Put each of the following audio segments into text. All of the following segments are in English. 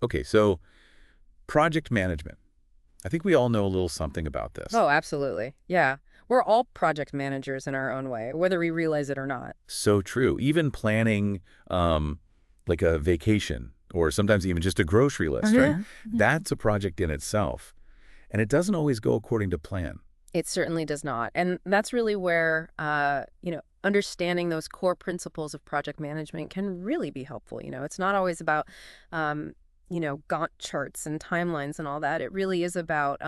Okay, so project management. I think we all know a little something about this. Oh, absolutely. Yeah. We're all project managers in our own way, whether we realize it or not. So true. Even planning um, like a vacation or sometimes even just a grocery Oh, list, right? yeah. That's a project in itself. And it doesn't always go according to plan. It certainly does not. And that's really where, understanding those core principles of project management can really be helpful. It's not always about, um, Gantt charts and timelines and all that. It really is about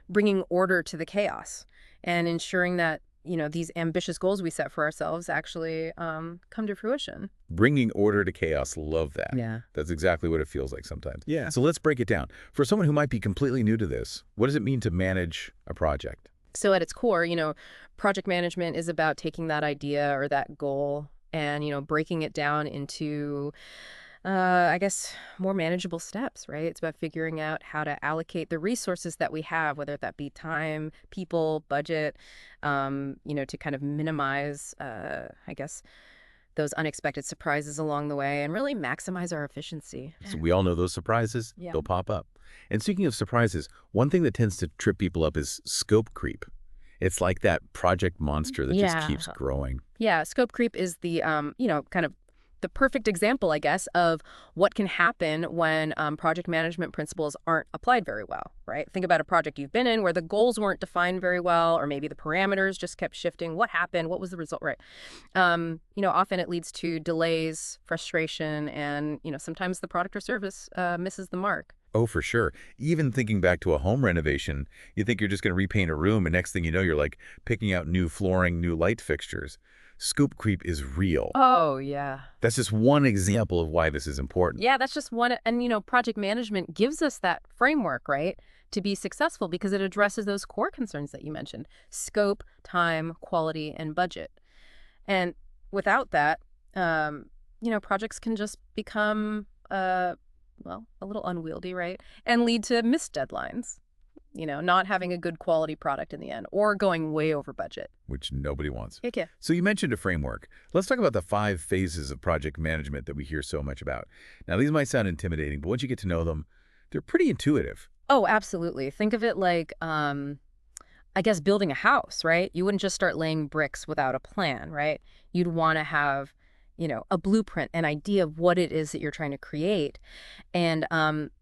bringing order to the chaos and ensuring that, these ambitious goals we set for ourselves actually come to fruition. Bringing order to chaos, love that. Yeah. That's exactly what it feels like sometimes. Yeah. So let's break it down. For someone who might be completely new to this, what does it mean to manage a project? So at its core, project management is about taking that idea or that goal and, breaking it down into, I guess, more manageable steps, right? It's about figuring out how to allocate the resources that we have, whether that be time, people, budget, to kind of minimize, I guess, those unexpected surprises along the way and really maximize our efficiency. So we all know those surprises, Yeah. they'll pop up. And speaking of surprises, one thing that tends to trip people up is scope creep. It's like that project monster that just Yeah. keeps growing. Yeah, scope creep is the, kind of the perfect example, I guess, of what can happen when project management principles aren't applied very well, right? Think about a project you've been in where the goals weren't defined very well, or maybe the parameters just kept shifting. What happened? What was the result, right? Often it leads to delays, frustration, and, sometimes the product or service misses the mark. Oh, for sure. Even thinking back to a home renovation, you think you're just going to repaint a room, and next thing you know, you're like picking out new flooring, new light fixtures. Scoop creep is real. Oh, yeah. That's just one example of why this is important. Yeah, that's just one. And, project management gives us that framework, right, to be successful because it addresses those core concerns that you mentioned: scope, time, quality, and budget. And without that, projects can just become, a little unwieldy, right? And lead to missed deadlines, not having a good quality product in the end or going way over budget. Which nobody wants. Okay. So you mentioned a framework. Let's talk about the 5 phases of project management that we hear so much about. Now, these might sound intimidating, but once you get to know them, they're pretty intuitive. Oh, absolutely. Think of it like, I guess, building a house, right? You wouldn't just start laying bricks without a plan, right? You'd want to have, a blueprint, an idea of what it is that you're trying to create. And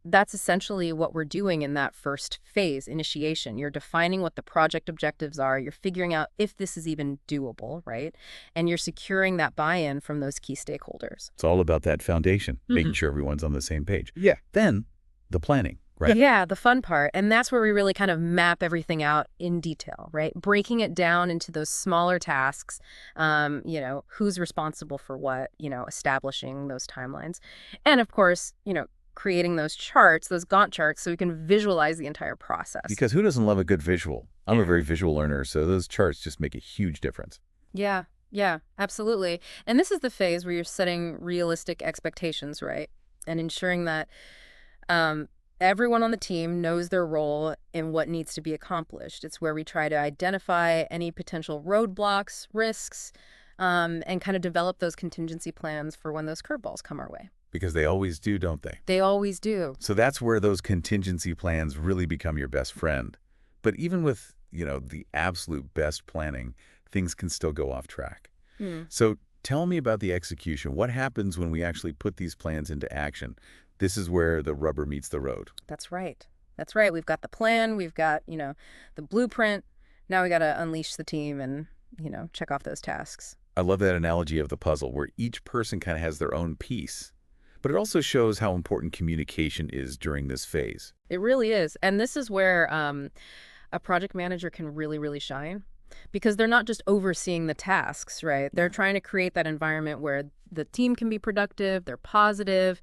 that's essentially what we're doing in that first phase, initiation. You're defining what the project objectives are. You're figuring out if this is even doable, right? And you're securing that buy-in from those key stakeholders. It's all about that foundation, making sure everyone's on the same page. Yeah. Then the planning, right? Yeah, the fun part. And that's where we really kind of map everything out in detail, right? Breaking it down into those smaller tasks, who's responsible for what, establishing those timelines. And of course, creating those charts, those Gantt charts, so we can visualize the entire process. Because who doesn't love a good visual? I'm a very visual learner, so those charts just make a huge difference. Yeah, yeah, absolutely. And this is the phase where you're setting realistic expectations, right? And ensuring that um, everyone on the team knows their role and what needs to be accomplished. It's where we try to identify any potential roadblocks, risks, and kind of develop those contingency plans for when those curveballs come our way. Because they always do, don't they? They always do. So that's where those contingency plans really become your best friend. But even with, the absolute best planning, things can still go off track. Hmm. So tell me about the execution. What happens when we actually put these plans into action? This is where the rubber meets the road. That's right. That's right. We've got the plan. We've got, the blueprint. Now we got to unleash the team and, check off those tasks. I love that analogy of the puzzle where each person kind of has their own piece. But it also shows how important communication is during this phase. It really is. And this is where a project manager can really, really shine because they're not just overseeing the tasks, right? They're trying to create that environment where the team can be productive, they're positive,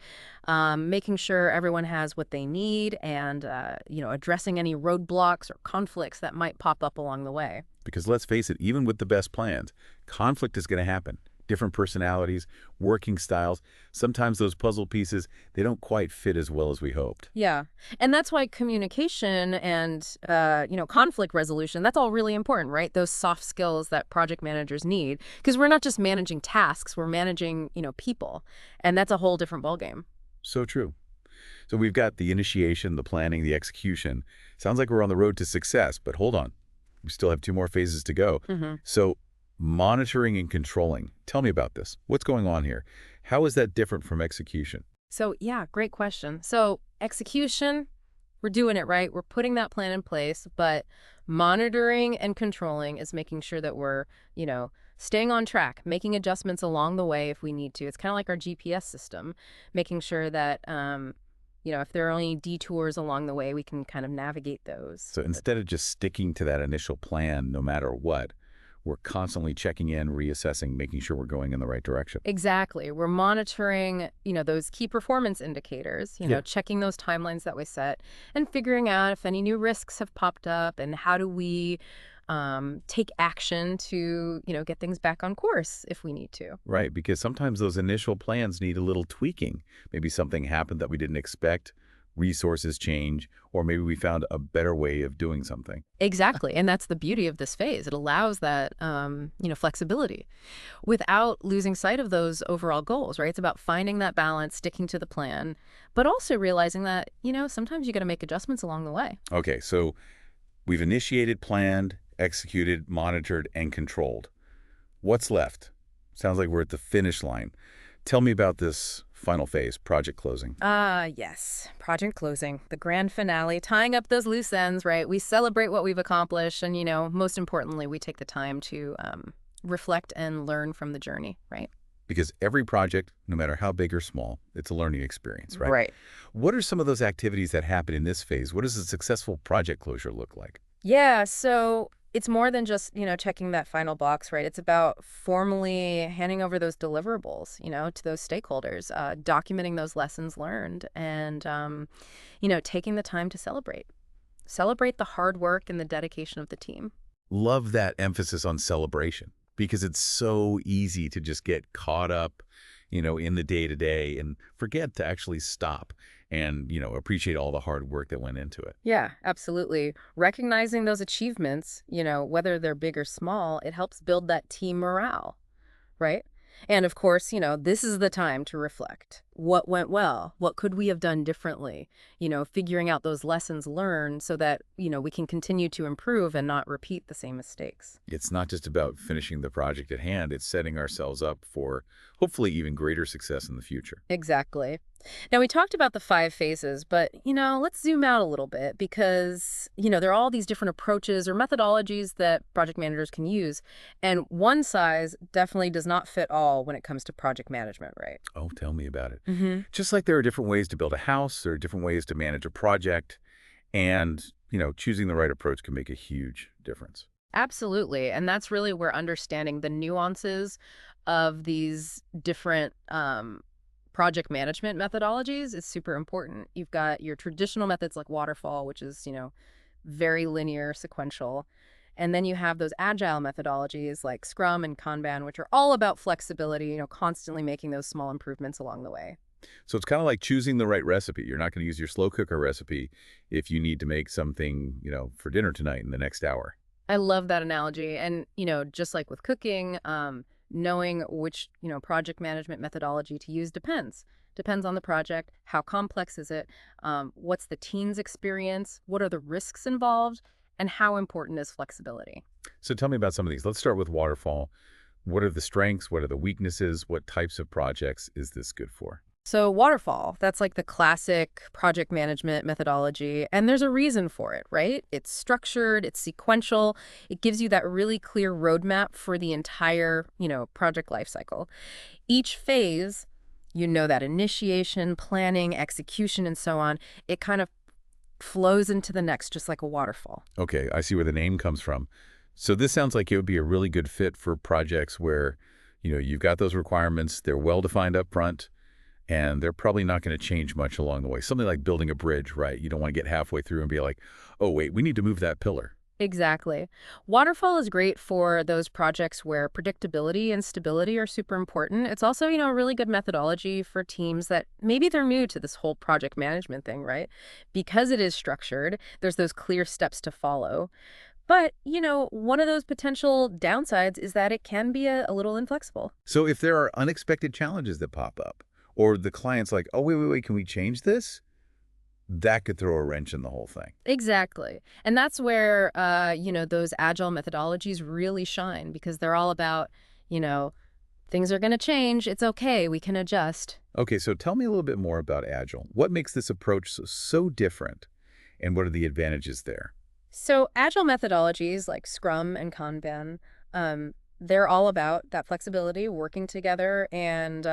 making sure everyone has what they need and, addressing any roadblocks or conflicts that might pop up along the way. Because let's face it, even with the best plans, conflict is going to happen. Different personalities, working styles. Sometimes those puzzle pieces, they don't quite fit as well as we hoped. Yeah. And that's why communication and, conflict resolution, that's all really important, right? Those soft skills that project managers need. Because we're not just managing tasks, we're managing, people. And that's a whole different ballgame. So true. So we've got the initiation, the planning, the execution. Sounds like we're on the road to success, but hold on. We still have 2 more phases to go. Hmm. So monitoring and controlling. Tell me about this. What's going on here? How is that different from execution? So yeah, great question. So execution, we're doing it right. We're putting that plan in place, but monitoring and controlling is making sure that we're, staying on track, making adjustments along the way if we need to. It's kind of like our GPS system, making sure that, if there are any detours along the way, we can kind of navigate those. So instead of just sticking to that initial plan no matter what, we're constantly checking in, reassessing, making sure we're going in the right direction. Exactly. We're monitoring, those key performance indicators, Yeah. checking those timelines that we set and figuring out if any new risks have popped up and how do we take action to, get things back on course if we need to. Right, because sometimes those initial plans need a little tweaking. Maybe something happened that we didn't expect, resources change, or maybe we found a better way of doing something. Exactly. And that's the beauty of this phase. It allows that, flexibility without losing sight of those overall goals, right? It's about finding that balance, sticking to the plan, but also realizing that, sometimes you got to make adjustments along the way. Okay, so we've initiated, planned, executed, monitored, and controlled. What's left? Sounds like we're at the finish line. Tell me about this final phase, project closing. Yes. Project closing, the grand finale, tying up those loose ends, right? We celebrate what we've accomplished. And, most importantly, we take the time to reflect and learn from the journey, right? Because every project, no matter how big or small, it's a learning experience, right? Right. What are some of those activities that happen in this phase? What does a successful project closure look like? Yeah, so it's more than just, checking that final box, right? It's about formally handing over those deliverables, to those stakeholders, documenting those lessons learned, and, taking the time to celebrate. Celebrate the hard work and the dedication of the team. Love that emphasis on celebration because it's so easy to just get caught up, in the day-to-day and forget to actually stop and, appreciate all the hard work that went into it. Yeah, absolutely. Recognizing those achievements, whether they're big or small, it helps build that team morale, right? And of course, this is the time to reflect. What went well? What could we have done differently? Figuring out those lessons learned so that, we can continue to improve and not repeat the same mistakes. It's not just about finishing the project at hand, it's setting ourselves up for hopefully even greater success in the future. Exactly. Now, we talked about the 5 phases, but, let's zoom out a little bit because, there are all these different approaches or methodologies that project managers can use. And one size definitely does not fit all when it comes to project management, right? Oh, tell me about it. Hmm. Just like there are different ways to build a house, there are different ways to manage a project, and, choosing the right approach can make a huge difference. Absolutely. And that's really where understanding the nuances of these different project management methodologies is super important. You've got your traditional methods like waterfall, which is, very linear, sequential. And then you have those agile methodologies like Scrum and Kanban, which are all about flexibility, constantly making those small improvements along the way. So it's kind of like choosing the right recipe. You're not going to use your slow cooker recipe if you need to make something, for dinner tonight in the next hour. I love that analogy. And, just like with cooking, knowing which, project management methodology to use depends. Depends on the project. How complex is it? What's the team's experience? What are the risks involved? And how important is flexibility? So tell me about some of these. Let's start with waterfall. What are the strengths? What are the weaknesses? What types of projects is this good for? So waterfall, that's like the classic project management methodology, and there's a reason for it, right? It's structured, it's sequential, it gives you that really clear roadmap for the entire, project lifecycle. Each phase, that initiation, planning, execution, and so on, it kind of flows into the next, just like a waterfall. Okay, I see where the name comes from. So this sounds like it would be a really good fit for projects where, you've got those requirements, they're well-defined up front, and they're probably not going to change much along the way. Something like building a bridge, right? You don't want to get halfway through and be like, oh, wait, we need to move that pillar. Exactly. Waterfall is great for those projects where predictability and stability are super important. It's also, a really good methodology for teams that maybe they're new to this whole project management thing, right? Because it is structured, there's those clear steps to follow. But, one of those potential downsides is that it can be a little inflexible. So if there are unexpected challenges that pop up, or the client's like, oh, wait, can we change this? that could throw a wrench in the whole thing. Exactly. And that's where, those agile methodologies really shine because they're all about, you know, things are going to change. It's okay. We can adjust. Okay, so tell me a little bit more about Agile. What makes this approach so different, and what are the advantages there? So agile methodologies like Scrum and Kanban, they're all about that flexibility, working together, and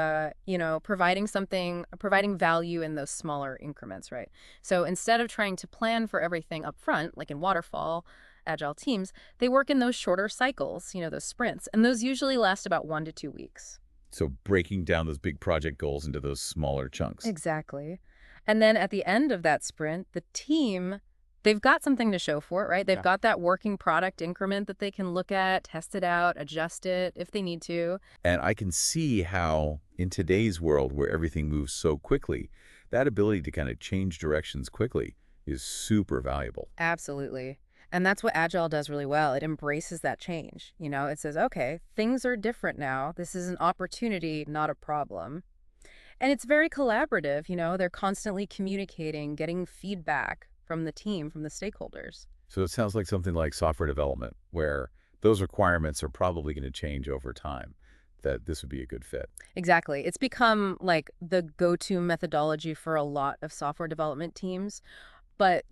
providing value in those smaller increments, right? So instead of trying to plan for everything up front, like in waterfall, agile teams, they work in those shorter cycles, those sprints, and those usually last about 1 to 2 weeks. So breaking down those big project goals into those smaller chunks. Exactly. And then at the end of that sprint, the team, they've got something to show for it, right? They've Yeah. got that working product increment that they can look at, test it out, adjust it if they need to. And I can see how in today's world where everything moves so quickly, that ability to kind of change directions quickly is super valuable. Absolutely. And that's what Agile does really well. It embraces that change. It says, okay, things are different now. This is an opportunity, not a problem. And it's very collaborative. They're constantly communicating, getting feedback from the team, from the stakeholders. So it sounds like something like software development, where those requirements are probably going to change over time, that this would be a good fit. Exactly. It's become like the go-to methodology for a lot of software development teams. But,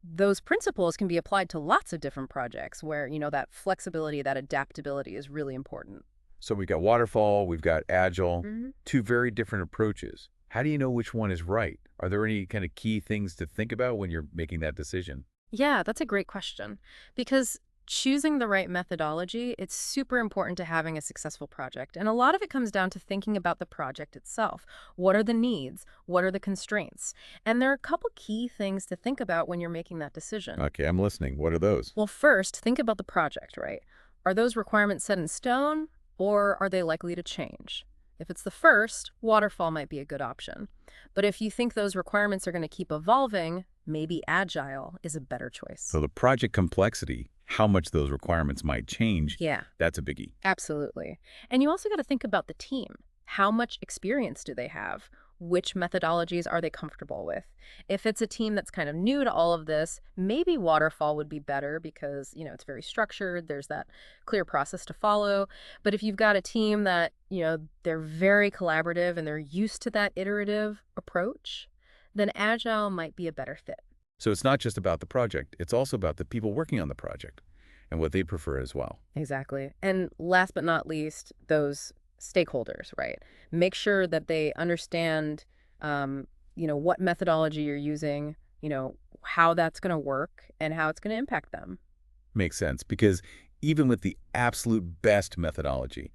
those principles can be applied to lots of different projects where, that flexibility, that adaptability is really important. So we've got waterfall, we've got agile, hmm two very different approaches. How do you know which one is right? Are there any kind of key things to think about when you're making that decision? Yeah, that's a great question. Because choosing the right methodology, it's super important to having a successful project. And a lot of it comes down to thinking about the project itself. What are the needs? What are the constraints? And there are a couple key things to think about when you're making that decision. Okay, I'm listening. What are those? Well, first, think about the project, right? Are those requirements set in stone or are they likely to change? If it's the first, waterfall might be a good option. But if you think those requirements are going to keep evolving, maybe agile is a better choice. So the project complexity, how much those requirements might change, Yeah, that's a biggie. absolutely. And you also got to think about the team. How much experience do they have? Which methodologies are they comfortable with? If it's a team that's kind of new to all of this, maybe waterfall would be better because, it's very structured. There's that clear process to follow. But if you've got a team that, they're very collaborative and they're used to that iterative approach, then agile might be a better fit. So it's not just about the project, it's also about the people working on the project and what they prefer as well. Exactly. And last but not least, those stakeholders, right? Make sure that they understand, what methodology you're using, how that's going to work and how it's going to impact them. Makes sense, because even with the absolute best methodology,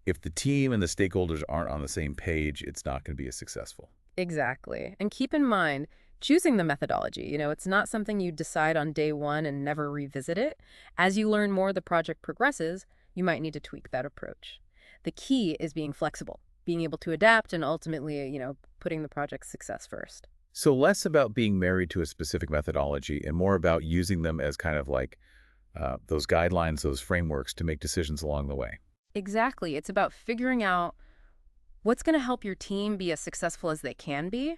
if the team and the stakeholders aren't on the same page, it's not going to be as successful. Exactly. And keep in mind, choosing the methodology, it's not something you decide on day one and never revisit it. As you learn more, the project progresses, you might need to tweak that approach. The key is being flexible, being able to adapt, and ultimately, putting the project's success first. So less about being married to a specific methodology and more about using them as kind of like those guidelines, those frameworks to make decisions along the way. Exactly. It's about figuring out what's going to help your team be as successful as they can be,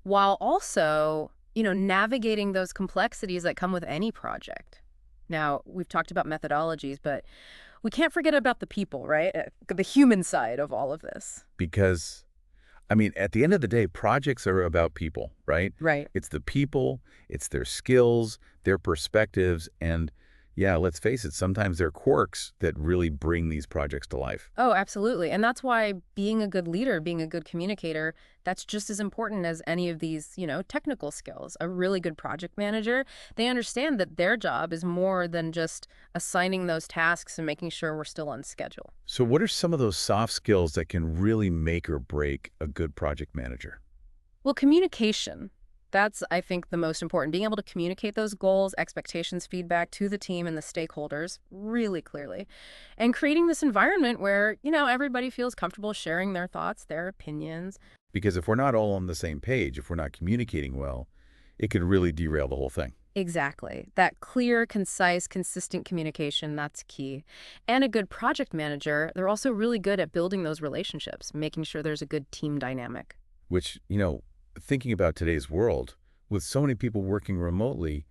while also, navigating those complexities that come with any project. Now, we've talked about methodologies, but we can't forget about the people, right? The human side of all of this. Because, I mean, at the end of the day, projects are about people, right? Right. It's the people, it's their skills, their perspectives, and yeah, let's face it, sometimes they're quirks that really bring these projects to life. Oh, absolutely. And that's why being a good leader, being a good communicator, that's just as important as any of these, technical skills. A really good project manager, they understand that their job is more than just assigning those tasks and making sure we're still on schedule. So what are some of those soft skills that can really make or break a good project manager? Well, communication. That's, I think, the most important. Being able to communicate those goals, expectations, feedback to the team and the stakeholders really clearly. And creating this environment where, everybody feels comfortable sharing their thoughts, their opinions. Because if we're not all on the same page, if we're not communicating well, it could really derail the whole thing. Exactly. That clear, concise, consistent communication, that's key. And a good project manager, they're also really good at building those relationships, making sure there's a good team dynamic. Which, thinking about today's world, with so many people working remotely,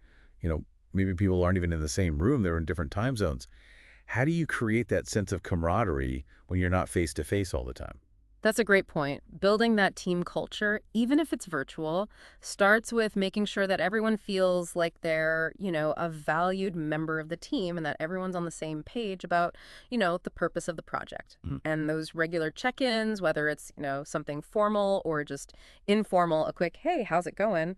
maybe people aren't even in the same room, they're in different time zones. How do you create that sense of camaraderie when you're not face to face all the time? That's a great point. Building that team culture, even if it's virtual, starts with making sure that everyone feels like they're, a valued member of the team and that everyone's on the same page about, the purpose of the project. Mhm. And those regular check-ins, whether it's, something formal or just informal, a quick, hey, how's it going,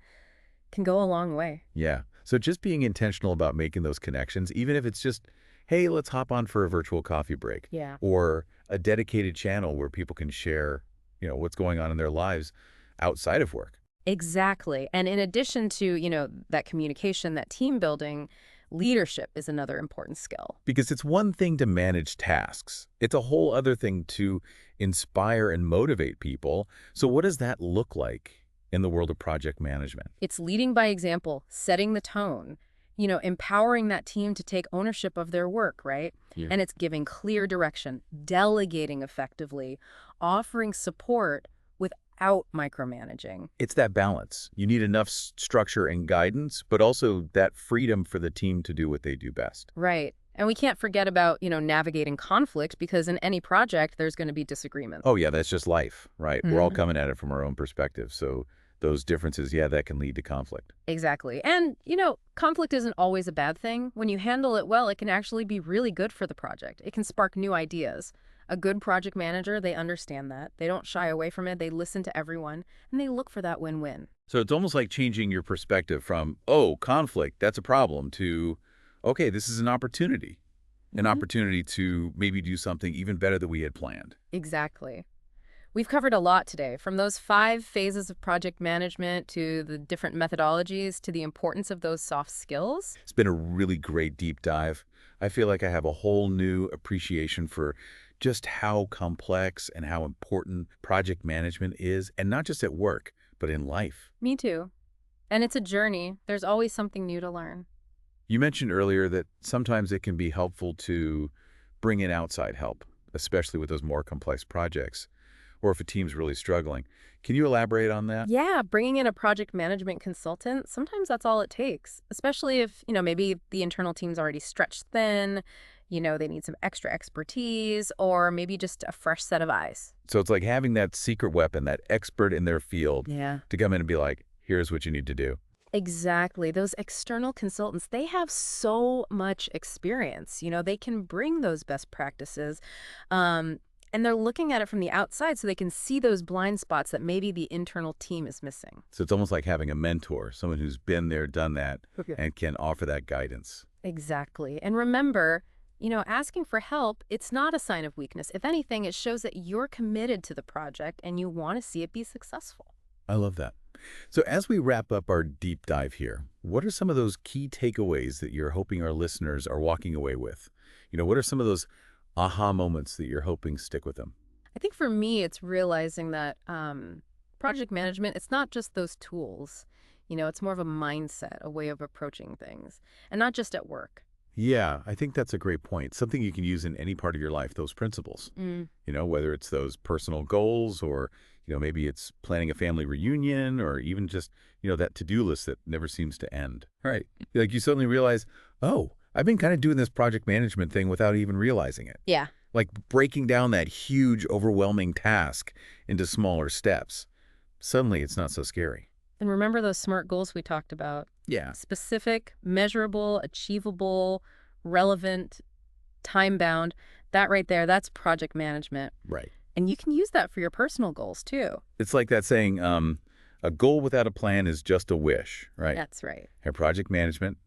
can go a long way. Yeah. So just being intentional about making those connections, even if it's just, hey, let's hop on for a virtual coffee break, Yeah. or a dedicated channel where people can share, what's going on in their lives outside of work. Exactly. And in addition to, that communication, that team building, leadership is another important skill. Because it's one thing to manage tasks. It's a whole other thing to inspire and motivate people. So what does that look like in the world of project management? It's leading by example, setting the tone, empowering that team to take ownership of their work, right? Yeah. And it's giving clear direction, delegating effectively, offering support without micromanaging. It's that balance. You need enough structure and guidance, but also that freedom for the team to do what they do best. Right. And we can't forget about, navigating conflict because in any project, there's going to be disagreements. Oh, yeah, that's just life, right? We're all Mhm. coming at it from our own perspective. So those differences, yeah, that can lead to conflict. Exactly. And, conflict isn't always a bad thing. When you handle it well, it can actually be really good for the project. It can spark new ideas. A good project manager, they understand that. They don't shy away from it. They listen to everyone, and they look for that win-win. So it's almost like changing your perspective from, oh, conflict, that's a problem, to, okay, this is an Mhm. opportunity to maybe do something even better than we had planned. Exactly. We've covered a lot today, from those 5 phases of project management to the different methodologies to the importance of those soft skills. It's been a really great deep dive. I feel like I have a whole new appreciation for just how complex and how important project management is, and not just at work, but in life. Me too. And it's a journey. There's always something new to learn. You mentioned earlier that sometimes it can be helpful to bring in outside help, especially with those more complex projects, or if a team's really struggling. Can you elaborate on that? Yeah, bringing in a project management consultant, sometimes that's all it takes, especially if, maybe the internal team's already stretched thin, they need some extra expertise, or maybe just a fresh set of eyes. So it's like having that secret weapon, that expert in their field, Yeah. to come in and be like, here's what you need to do. Exactly. Those external consultants, they have so much experience. They can bring those best practices. And they're looking at it from the outside so they can see those blind spots that maybe the internal team is missing. So it's almost like having a mentor, someone who's been there, done that, Okay. and can offer that guidance. Exactly. And remember, asking for help, it's not a sign of weakness. If anything, it shows that you're committed to the project and you want to see it be successful. I love that. So as we wrap up our deep dive here, what are some of those key takeaways that you're hoping our listeners are walking away with? What are some of those aha moments that you're hoping stick with them? I think for me, it's realizing that project management, it's not just those tools. It's more of a mindset, a way of approaching things, and not just at work. Yeah, I think that's a great point. Something you can use in any part of your life, those principles. Mm. Whether it's those personal goals or, maybe it's planning a family reunion or even just, that to-do list that never seems to end. Right. Like you suddenly realize, oh, I've been kind of doing this project management thing without even realizing it. Yeah. Like breaking down that huge, overwhelming task into smaller steps. Suddenly, it's not so scary. And remember those SMART goals we talked about? Yeah. Specific, measurable, achievable, relevant, time-bound. That right there, that's project management. Right. And you can use that for your personal goals, too. It's like that saying, a goal without a plan is just a wish, right? That's right. And project management,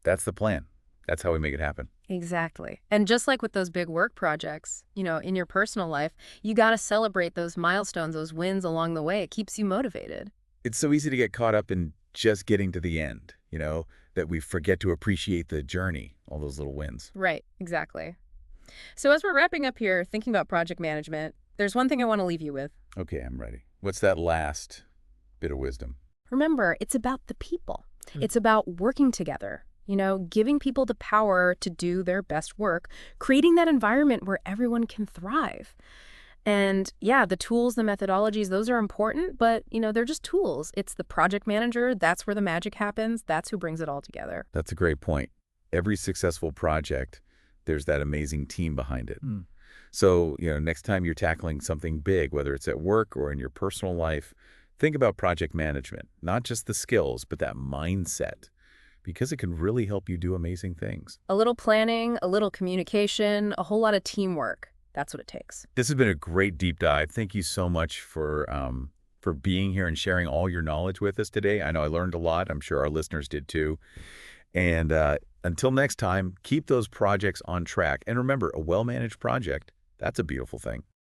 that's the plan. That's how we make it happen. Exactly. And just like with those big work projects, in your personal life, you got to celebrate those milestones, those wins along the way. It keeps you motivated. It's so easy to get caught up in just getting to the end, that we forget to appreciate the journey, all those little wins. Right. Exactly. So as we're wrapping up here, thinking about project management, there's one thing I want to leave you with. Okay, I'm ready. What's that last bit of wisdom? Remember, it's about the people. It's about working together, giving people the power to do their best work, creating that environment where everyone can thrive. And yeah, the tools, the methodologies, those are important, but they're just tools. It's the project manager, that's where the magic happens. That's who brings it all together. That's a great point. Every successful project, there's that amazing team behind it. So, next time you're tackling something big, whether it's at work or in your personal life, think about project management, not just the skills, but that mindset, because it can really help you do amazing things. A little planning, a little communication, a whole lot of teamwork. That's what it takes. This has been a great deep dive. Thank you so much for being here and sharing all your knowledge with us today. I know I learned a lot. I'm sure our listeners did too. And until next time, keep those projects on track. And remember, a well-managed project, that's a beautiful thing.